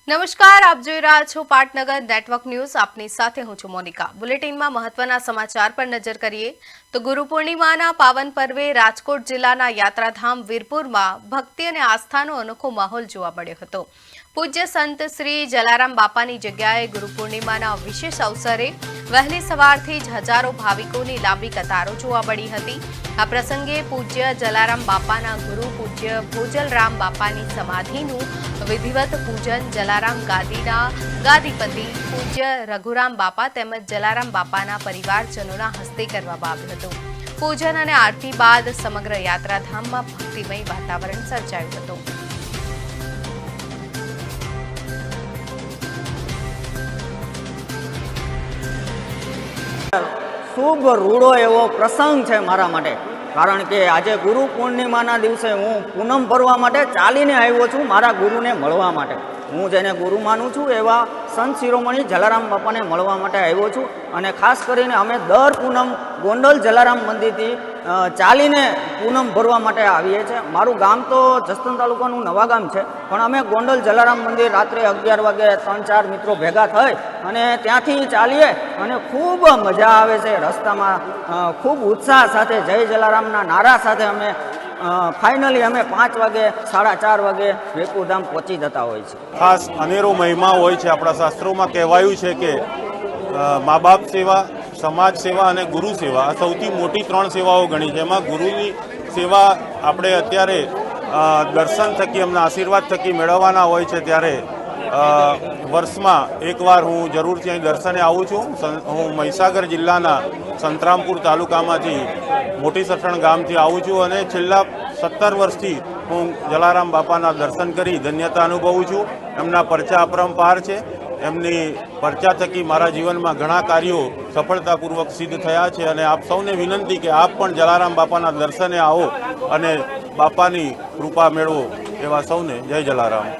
નમસ્કાર, આપ જોઈ રહ્યા છો પાટનગર નેટવર્ક ન્યૂઝ। આપની સાથે હું છું મોનિકા। બુલેટિનમાં મહત્વના સમાચાર પર નજર કરીએ તો ગુરુ પૂર્ણિમાના પાવન પર્વે રાજકોટ જિલ્લાના યાત્રાધામ વીરપુરમાં ભક્તિ અને આસ્થાનો અનોખો માહોલ જોવા મળ્યો હતો। પૂજ્ય સંત શ્રી જલારામ બાપાની જગ્યાએ ગુરુ પૂર્ણિમાના વિશેષ અવસરે વહેલી સવારથી જ હજારો ભાવિકોની લાંબી કતારો જોવા મળી હતી। આ પ્રસંગે પૂજ્ય જલારામ બાપાના ગુરુ પૂજ્ય ભોજલરામ બાપાની સમાધિનું વિધિવત પૂજન જલારામ ગાદીના ગાદીપતિ પૂજ્ય રઘુરામ બાપા તેમજ જલારામ બાપાના પરિવારજનોના હસ્તે કરવામાં આવ્યું હતું। પૂજન અને આરતી બાદ સમગ્ર યાત્રાધામમાં ભક્તિમય વાતાવરણ સર્જાયું હતું। શુભ રૂડો એવો પ્રસંગ છે મારા માટે, કારણ કે આજે ગુરુ પૂર્ણિમાના દિવસે હું પૂનમ ભરવા માટે ચાલીને આવ્યો છું મારા ગુરુને મળવા માટે। હું જેને ગુરુ માનું છું એવા સંત શિરોમણી જલારામ બાપાને મળવા માટે આવ્યો છું। અને ખાસ કરીને અમે દર પૂનમ ગોંડલ જલારામ મંદિરથી ચાલીને પૂનમ ભરવા માટે આવીએ છીએ। મારું ગામ તો જસદણ તાલુકાનું નવા ગામ છે, પણ અમે ગોંડલ જલારામ મંદિર રાત્રે 11 વાગે 3-4 મિત્રો ભેગા થઈ અને ત્યાંથી ચાલીએ અને ખૂબ મજા આવે છે। રસ્તામાં ખૂબ ઉત્સાહ સાથે જય જલારામના નારા સાથે અમે ફાઇનલી અમે 5 વાગે 4:30 વાગે વીરપુરધામ પહોંચી જતા હોય છે। ખાસ અનેરો મહિમા હોય છે। આપણા શાસ્ત્રોમાં કહેવાયું છે કે મા બાપ સેવા, સમાજ સેવા અને ગુરુ સેવા આ સૌથી મોટી 3 સેવાઓ ગણી છે। એમાં ગુરુની સેવા આપણે અત્યારે દર્શન થકી એમના આશીર્વાદ થકી મેળવવાના હોય છે, ત્યારે વર્ષમાં એકવાર હું જરૂરથી અહીં દર્શને આવું છું। હું મહીસાગર જિલ્લાના સંતરામપુર તાલુકામાંથી મોટી સસણ ગામથી આવું છું અને છેલ્લા 17 વર્ષથી હું જલારામ બાપાના દર્શન કરી ધન્યતા અનુભવું છું। એમના પરચા અપરંપાર છે। એમની પરચા થકી મારા જીવનમાં ઘણા કાર્યો સફળતાપૂર્વક સિદ્ધ થયા છે અને આપ સૌને વિનંતી કે આપ પણ જલારામ બાપાના દર્શને આવો અને બાપાની કૃપા મેળવો। એવા સૌને જય જલારામ।